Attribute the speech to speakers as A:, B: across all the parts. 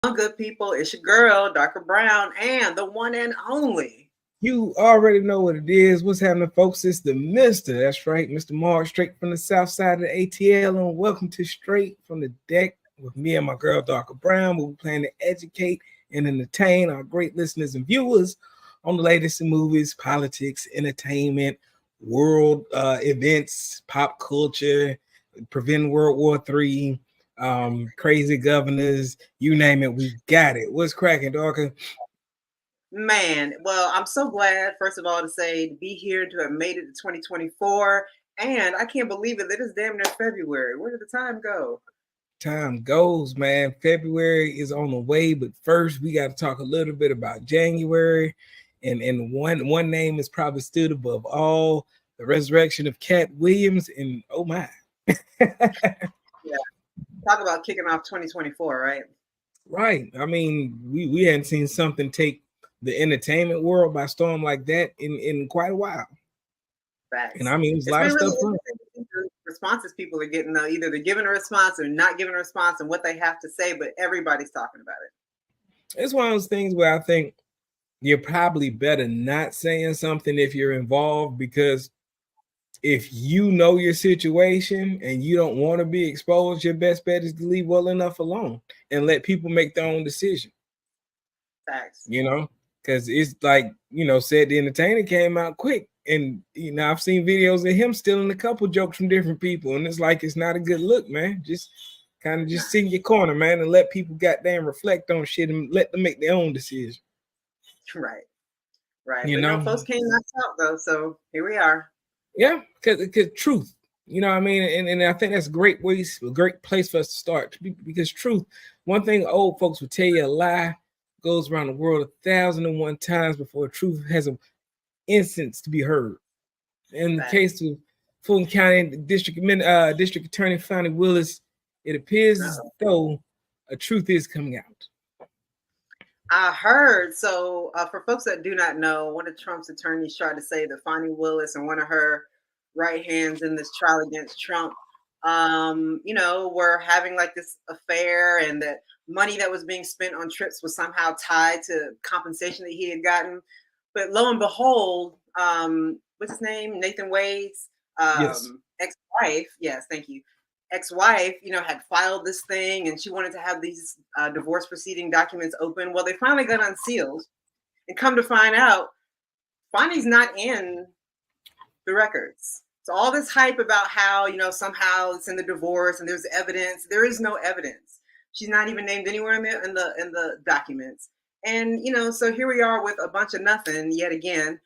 A: Good people, it's your girl, Dr. Brown, and the one and only.
B: You already know what it is. What's happening, folks? It's the Mister. That's right, Mr. Mark, straight from the south side of the ATL. And welcome to Straight from the Deck with me and my girl, Dr. Brown. We're planning to educate and entertain our great listeners and viewers on the latest in movies, politics, entertainment, world events, pop culture, preventing World War III, crazy governors, you name it, we got it. What's cracking, Dawker?
A: Man, well, I'm so glad, first of all, to be here, to have made it to 2024. And I can't believe it. It is damn near February. Where did the time go?
B: Time goes, man. February is on the way, but first we got to talk a little bit about January. And one name is probably stood above all, the resurrection of Cat Williams. And oh my.
A: Yeah. Talk about kicking off 2024, right?
B: Right. I mean, we hadn't seen something take the entertainment world by storm like that in quite a while.
A: Facts.
B: And I mean, there's a lot of stuff.
A: Responses people are getting, either they're giving a response or not giving a response and what they have to say, but everybody's talking about it.
B: It's one of those things where I think you're probably better not saying something if you're involved, because if you know your situation and you don't want to be exposed, your best bet is to leave well enough alone and let people make their own decision.
A: Facts.
B: You know, because it's like, said the entertainer came out quick. And, I've seen videos of him stealing a couple jokes from different people. And it's like, it's not a good look, man. Just kind of just sit in your corner, man, and let people goddamn reflect on shit and let them make their own decision.
A: Right. But folks came knocked out, though. So here we are.
B: Yeah, because truth, what I mean? And I think that's a great place for us to start. Because truth, one thing old folks would tell you, a lie goes around the world 1,001 times before truth has an instance to be heard. In the case of Fulton County District Attorney Fani Willis, it appears as though a truth is coming out.
A: I heard. So for folks that do not know, one of Trump's attorneys tried to say that Fani Willis and one of her right hands in this trial against Trump, were having like this affair, and that money that was being spent on trips was somehow tied to compensation that he had gotten. But lo and behold, what's his name? Nathan Wade's ex-wife. Yes, thank you. Ex-wife, had filed this thing, and she wanted to have these divorce proceeding documents open. Well, they finally got unsealed, and come to find out, Fani's not in the records. So all this hype about how, somehow it's in the divorce and there's evidence. There is no evidence. She's not even named anywhere in the documents. And, so here we are with a bunch of nothing yet again.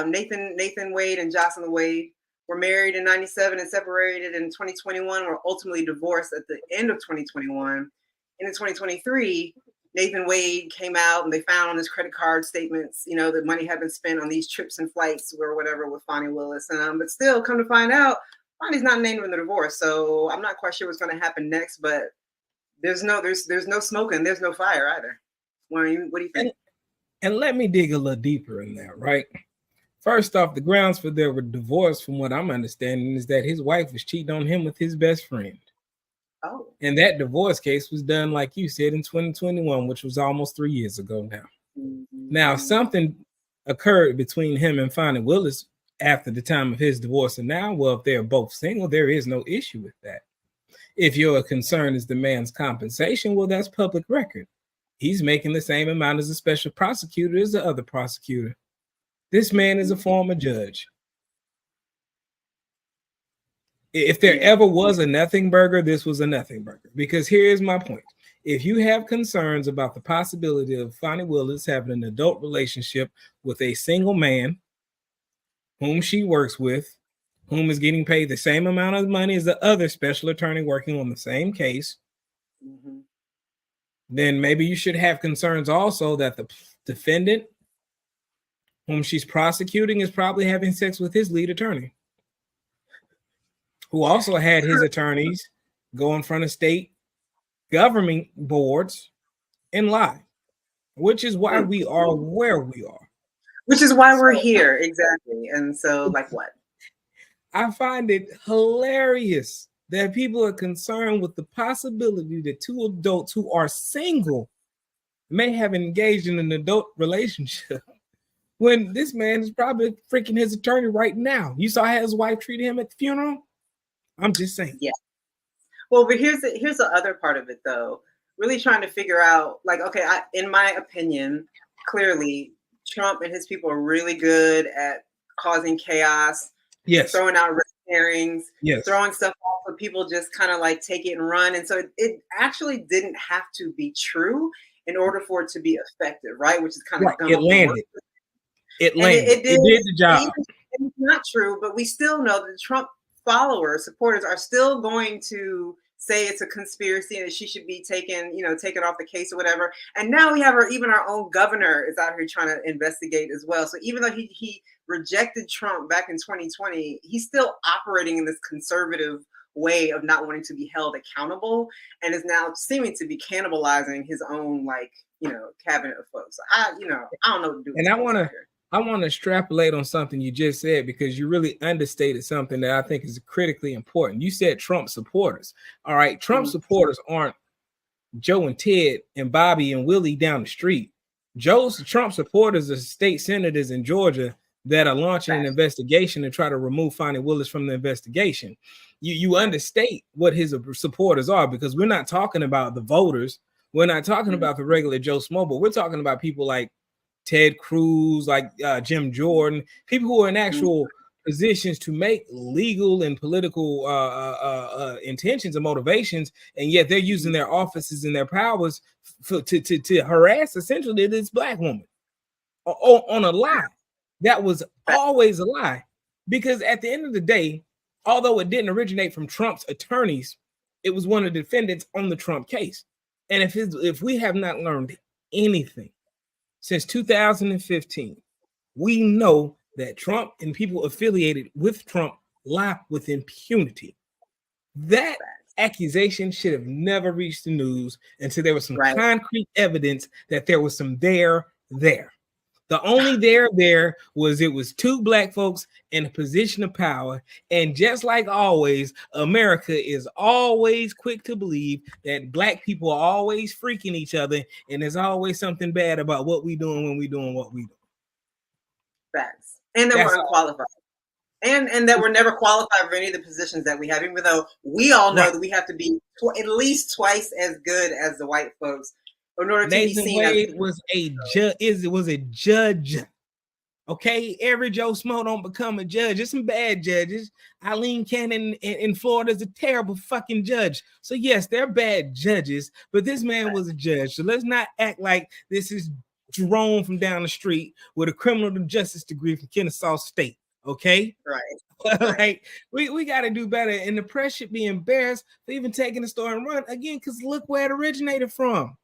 A: Nathan Wade and Jocelyn Wade were married in 1997 and separated in 2021, were ultimately divorced at the end of 2021. And in 2023, Nathan Wade came out and they found on his credit card statements, that money had been spent on these trips and flights or whatever with Fani Willis. But still, come to find out, Fani's not named in the divorce. So I'm not quite sure what's going to happen next, but there's no smoke and there's no fire either. What do you think?
B: And let me dig a little deeper in that, right? First off, the grounds for their divorce, from what I'm understanding, is that his wife was cheating on him with his best friend.
A: Oh.
B: And that divorce case was done, like you said, in 2021, which was almost 3 years ago now. Mm-hmm. Now, something occurred between him and Fani Willis after the time of his divorce. And now, well, if they're both single, there is no issue with that. If your concern is the man's compensation, well, that's public record. He's making the same amount as a special prosecutor as the other prosecutor. This man is a former judge. If there ever was a nothing burger, this was a nothing burger. Because here's my point. If you have concerns about the possibility of Fani Willis having an adult relationship with a single man whom she works with, whom is getting paid the same amount of money as the other special attorney working on the same case, then maybe you should have concerns also that the defendant whom she's prosecuting is probably having sex with his lead attorney, who also had his attorneys go in front of state government boards and lie, which is why we are where we are.
A: Which is why we're here, exactly. And so, like what?
B: I find it hilarious that people are concerned with the possibility that two adults who are single may have engaged in an adult relationship when this man is probably freaking his attorney right now. You saw how his wife treated him at the funeral? I'm just saying.
A: Yeah. Well, but here's the other part of it though. Really trying to figure out, like, okay, in my opinion, clearly Trump and his people are really good at causing chaos,
B: yes,
A: throwing out red herrings,
B: yes,
A: throwing stuff off so people just kind of like take it and run. And so it actually didn't have to be true in order for it to be effective, right? Which is kind of
B: right. It landed. It landed. It did the job.
A: It's not true, but we still know that the Trump followers, supporters are still going to say it's a conspiracy and that she should be taken off the case or whatever. And now we have even our own governor is out here trying to investigate as well. So even though he rejected Trump back in 2020, he's still operating in this conservative way of not wanting to be held accountable and is now seeming to be cannibalizing his own cabinet of folks. So I don't know what to do.
B: And I want to extrapolate on something you just said, because you really understated something that I think is critically important. You said Trump supporters. All right. Trump supporters aren't Joe and Ted and Bobby and Willie down the street. Trump supporters are state senators in Georgia that are launching an investigation to try to remove Fani Willis from the investigation. You understate what his supporters are, because we're not talking about the voters. We're not talking about the regular Joe Smo, but we're talking about people like Ted Cruz, like Jim Jordan, people who are in actual positions to make legal and political intentions and motivations, and yet they're using their offices and their powers to harass essentially this black woman on a lie that was always a lie. Because at the end of the day, although it didn't originate from Trump's attorneys, it was one of the defendants on the Trump case. And if we have not learned anything since 2015, we know that Trump and people affiliated with Trump lie with impunity. That accusation should have never reached the news until there was some concrete evidence that there was some there. The only there was it was two black folks in a position of power. And just like always, America is always quick to believe that black people are always freaking each other. And there's always something bad about what we doing when we doing what we do.
A: Facts. And that we're unqualified. And that we're never qualified for any of the positions that we have, even though we all know that we have to be at least twice as good as the white folks. In order to
B: Nathan
A: be seen
B: Wade was a judge. It was a judge. Okay, every Joe Smo don't become a judge. There's some bad judges. Eileen Cannon in Florida is a terrible fucking judge. So yes, they're bad judges, but this man was a judge. So let's not act like this is Jerome from down the street with a criminal justice degree from Kennesaw State. Okay,
A: right.
B: Like we got to do better, and the press should be embarrassed for even taking the story and run again, because look where it originated from.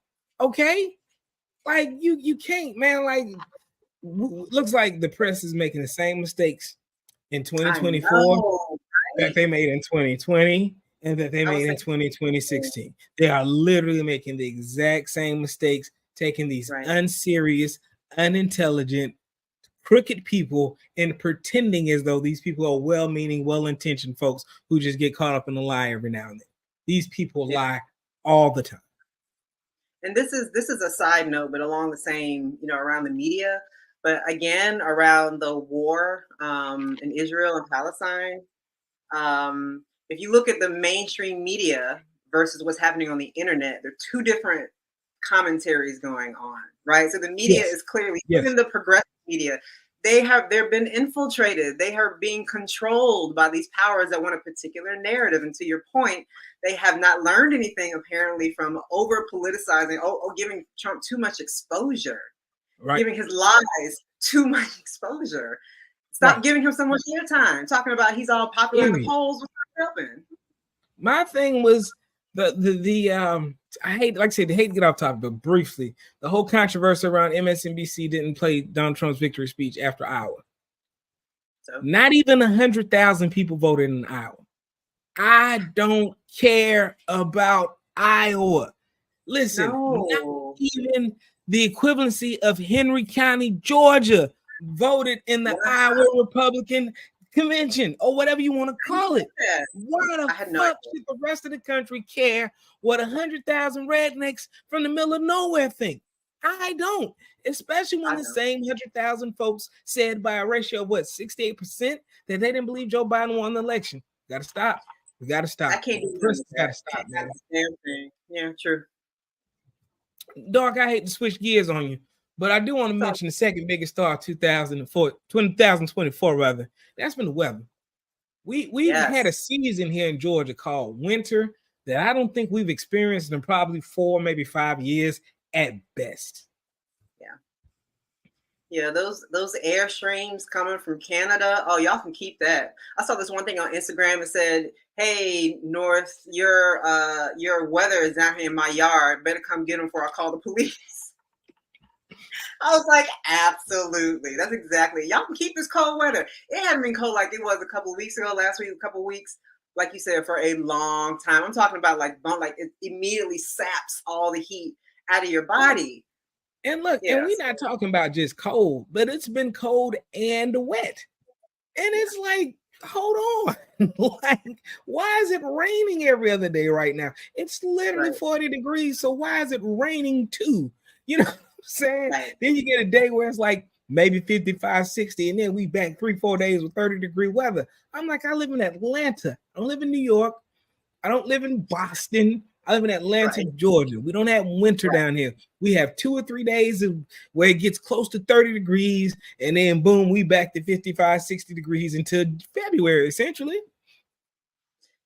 B: Okay, like you can't, man. Like looks like the press is making the same mistakes in 2024 that they made in 2020 and that they made in 2016. They are literally making the exact same mistakes, taking these unserious, unintelligent, crooked people and pretending as though these people are well-meaning, well-intentioned folks who just get caught up in a lie every now and then. These people lie all the time.
A: And this is a side note, but along the same, around the media, but again, around the war in Israel and Palestine. If you look at the mainstream media versus what's happening on the internet, there are two different commentaries going on, right? So the media is clearly, even the progressive media, they're been infiltrated. They are being controlled by these powers that want a particular narrative. And to your point, they have not learned anything apparently from over politicizing, giving Trump too much exposure, giving his lies too much exposure. Stop giving him so much airtime, talking about he's all popular in the polls. What's helping?
B: My thing was I hate to get off topic, but briefly, the whole controversy around MSNBC didn't play Donald Trump's victory speech after Iowa. So not even 100,000 people voted in Iowa. I don't care about Iowa. Listen, not even the equivalency of Henry County, Georgia, voted in the Iowa Republican convention or whatever you want to call it.
A: Yeah.
B: Why the
A: I had no
B: fuck
A: idea.
B: should the rest of the country care what 100,000 rednecks from the middle of nowhere think? I don't, especially when
A: I
B: the
A: don't.
B: same 100,000 folks said by a ratio of what, 68% that they didn't believe Joe Biden won the election. Got to stop. We got to
A: I
B: stop.
A: can't do nothing
B: Chris
A: with
B: got
A: that.
B: to stop,
A: That's
B: man.
A: the damn thing. Yeah, true.
B: Doc, I hate to switch gears on you, but I do want to mention the second biggest star of 2024 rather. That's been the weather. We've had a season here in Georgia called winter that I don't think we've experienced in probably 4, maybe 5 years at best.
A: Yeah, those air streams coming from Canada. Oh, y'all can keep that. I saw this one thing on Instagram. It said, "Hey, North, your weather is down here in my yard. Better come get them before I call the police." I was like, absolutely. That's exactly. Y'all can keep this cold weather. It hadn't been cold like it was a couple of weeks ago, last week, a couple of weeks, like you said, for a long time. I'm talking about like it immediately saps all the heat out of your body.
B: And look, and we're not talking about just cold, but it's been cold and wet. And it's like, hold on. Like, why is it raining every other day right now? It's literally 40 degrees. So why is it raining too? You know what I'm saying? Then you get a day where it's like maybe 55, 60, and then we back 3-4 days with 30-degree weather. I'm like, I live in Atlanta. I don't live in New York. I don't live in Boston. I live in Atlanta, Georgia. We don't have winter down here. We have 2 or 3 days where it gets close to 30 degrees, and then boom, we back to 55, 60 degrees until February, essentially.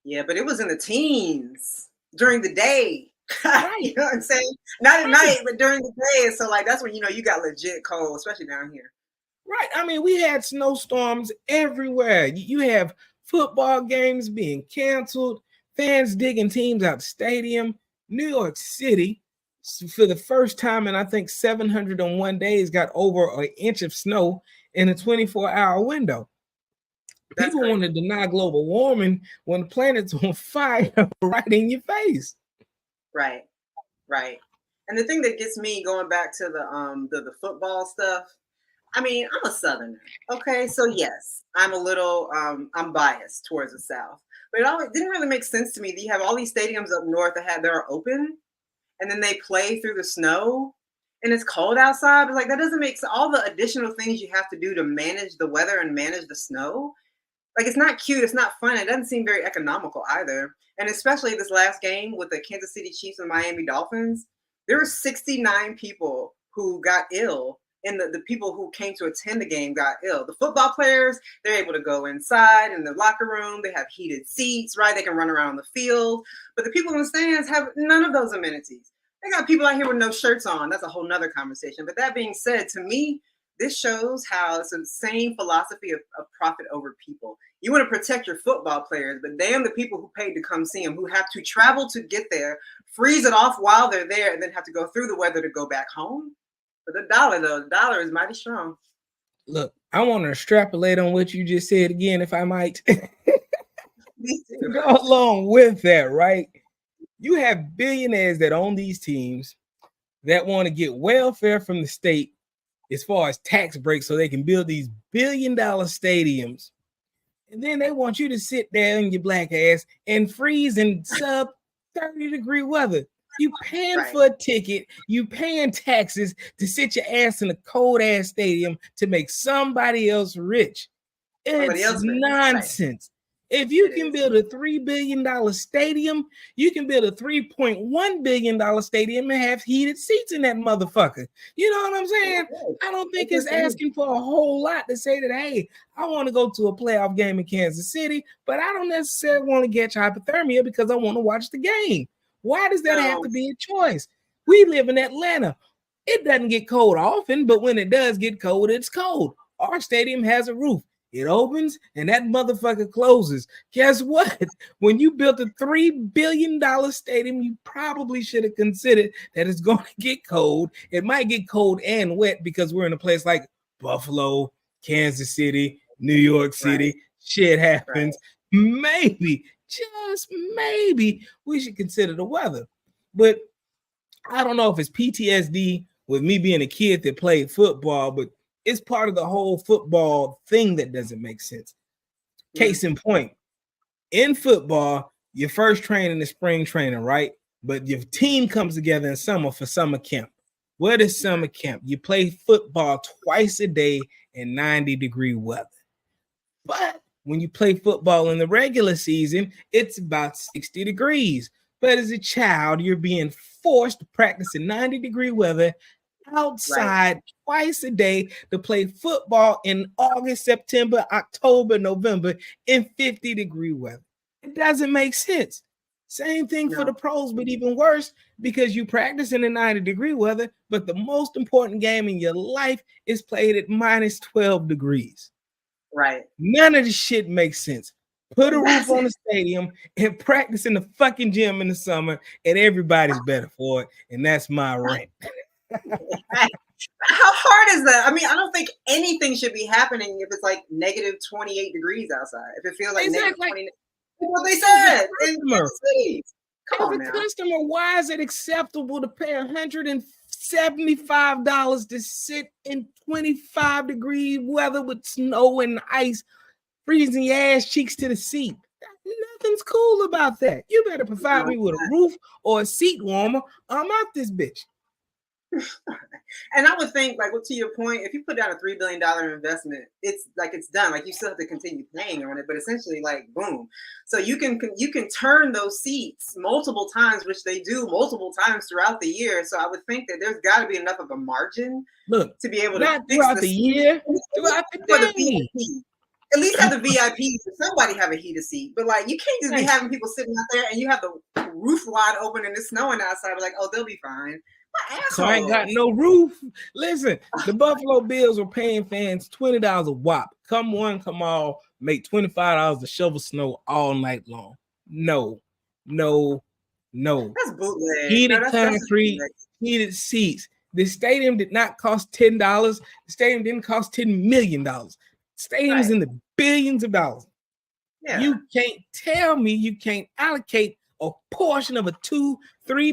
A: Yeah, but it was in the teens during the day. You know what I'm saying? Not at night, but during the day. So like that's when you got legit cold, especially down here.
B: Right. I mean, we had snowstorms everywhere. You have football games being canceled. Fans digging teams out the stadium. New York City, for the first time in I think 701 days, got over an inch of snow in a 24-hour window. People want to deny global warming when the planet's on fire right in your face.
A: Right. And the thing that gets me going back to the football stuff, I mean, I'm a Southerner, okay? So yes, I'm a little I'm biased towards the South. But it didn't really make sense to me that you have all these stadiums up north that are open, and then they play through the snow, and it's cold outside. But like that doesn't make sense. All the additional things you have to do to manage the weather and manage the snow, like it's not cute, it's not fun. It doesn't seem very economical either. And especially this last game with the Kansas City Chiefs and Miami Dolphins, there were 69 people who got ill. And the people who came to attend the game got ill. The football players, they're able to go inside in the locker room. They have heated seats, right? They can run around the field. But the people in the stands have none of those amenities. They got people out here with no shirts on. That's a whole nother conversation. But that being said, to me, this shows how it's the same philosophy of profit over people. You want to protect your football players, but damn the people who paid to come see them, who have to travel to get there, freeze it off while they're there, and then have to go through the weather to go back home. But the dollar is mighty strong.
B: Look, I want to extrapolate on what you just said again, if I might. To go along with that, right? You have billionaires that own these teams that want to get welfare from the state as far as tax breaks so they can build these billion-dollar stadiums. And then they want you to sit there in your black ass and freeze in sub 30-degree weather. You paying for a ticket, you paying taxes to sit your ass in a cold ass stadium to make somebody else rich. It's nonsense. If you can build a $3 billion stadium, you can build a $3.1 billion stadium and have heated seats in that motherfucker. You know what I'm saying? I don't think it's asking for a whole lot to say that, hey, I want to go to a playoff game in Kansas City, but I don't necessarily want to get hypothermia because I want to watch the game. Why does that have to be a choice? We live in Atlanta. It doesn't get cold often, but when it does get cold, it's cold. Our stadium has a roof. It opens and that motherfucker closes. Guess what? When you built a $3 billion stadium, you probably should have considered that it's going to get cold. It might get cold and wet because we're in a place like Buffalo, Kansas City, New York City. Shit happens. Maybe, just maybe, we should consider the weather. But I don't know if it's PTSD with me being a kid that played football, but it's part of the whole football thing that doesn't make sense. Case in point, in football, your first training is spring training, right? But your team comes together in summer for summer camp. What is summer camp? You play football twice a day in 90-degree weather. But when you play football in the regular season, it's about 60 degrees. But as a child, you're being forced to practice in 90-degree weather outside twice a day to play football in August, September, October, November in 50-degree weather. It doesn't make sense. Same thing for the pros, but even worse because you practice in the 90-degree weather, but the most important game in your life is played at minus 12 degrees.
A: Right.
B: None of this shit makes sense. Put a roof on the stadium and practice in the fucking gym in the summer, and everybody's better for it. And that's my rant.
A: How hard is that? I mean, I don't think anything should be happening if it's like negative 28 degrees outside. If it feels like negative 20, what they said in the cities. Come on now.
B: Customer, why is it acceptable to pay $175 to sit in 25-degree weather with snow and ice, freezing your ass cheeks to the seat? Nothing's cool about that. You better provide me with a roof or a seat warmer. I'm out this bitch.
A: And I would think, like, well, to your point, if you put down a $3 billion investment, it's like it's done. Like, you still have to continue paying on it, but essentially, like, boom. So you can turn those seats multiple times, which they do multiple times throughout the year. So I would think that there's got to be enough of a margin, to be able to
B: not
A: fix
B: throughout the year, throughout the day.
A: At least have the VIPs. Somebody have a heated seat, but like you can't just be having people sitting out there and you have the roof wide open and it's snowing outside. Like, oh, they'll be fine.
B: So I ain't got no roof. Listen, the Buffalo Bills were paying fans $20 a whop. Come one, come all, make $25 to shovel snow all night long. No.
A: That's bootleg.
B: Heated concrete, heated seats. The stadium did not cost $10. The stadium didn't cost $10 million. Stadium's in the billions of dollars. Yeah. You can't tell me you can't allocate a portion of a $2-3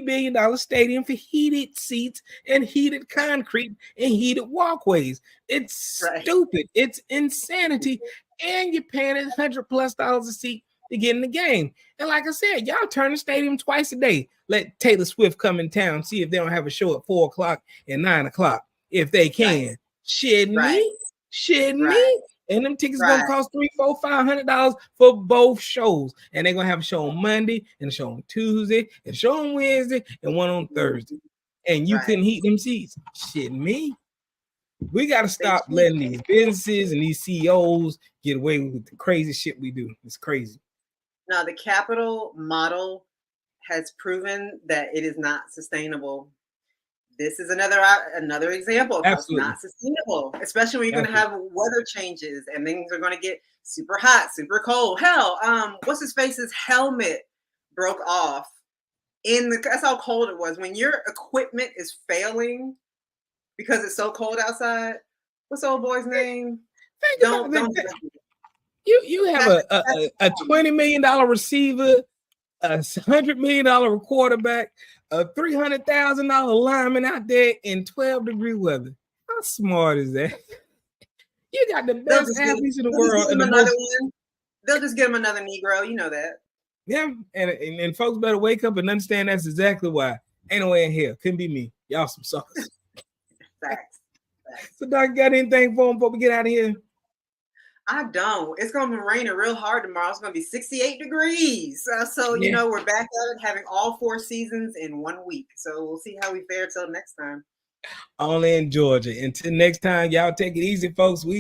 B: billion stadium for heated seats and heated concrete and heated walkways. It's stupid. It's insanity. And you're paying $100+ a seat to get in the game. And like I said, y'all turn the stadium twice a day. Let Taylor Swift come in town, see if they don't have a show at 4 o'clock and 9 o'clock. If they can. Shit me. And them tickets gonna cost $300, $400, $500 for both shows. And they're gonna have a show on Monday and a show on Tuesday and a show on Wednesday and one on Thursday. And you couldn't heat them seats. Shit me. We gotta stop letting these businesses and these CEOs get away with the crazy shit we do. It's crazy.
A: Now the capital model has proven that it is not sustainable. This is another example of how it's not sustainable, especially when you're going to have weather changes and things are going to get super hot, super cold. Hell, what's his face's helmet broke off that's how cold it was. When your equipment is failing because it's so cold outside, what's the old boy's name?
B: You have a $20 million receiver, a $100 million quarterback, a $300,000 lineman out there in 12-degree weather. How smart is that? You got the best athletes in the world.
A: They'll just get him another Negro. You know that.
B: Yeah, and folks better wake up and understand that's exactly why. Ain't no way in hell. Couldn't be me. Y'all some suckers.
A: Facts.
B: So, Doc, got anything for him before we get out of here?
A: I don't. It's going to be raining real hard tomorrow. It's going to be 68 degrees. You know, we're back at it, having all 4 seasons in 1 week. So we'll see how we fare till next time.
B: Only in Georgia. Until next time, y'all take it easy, folks.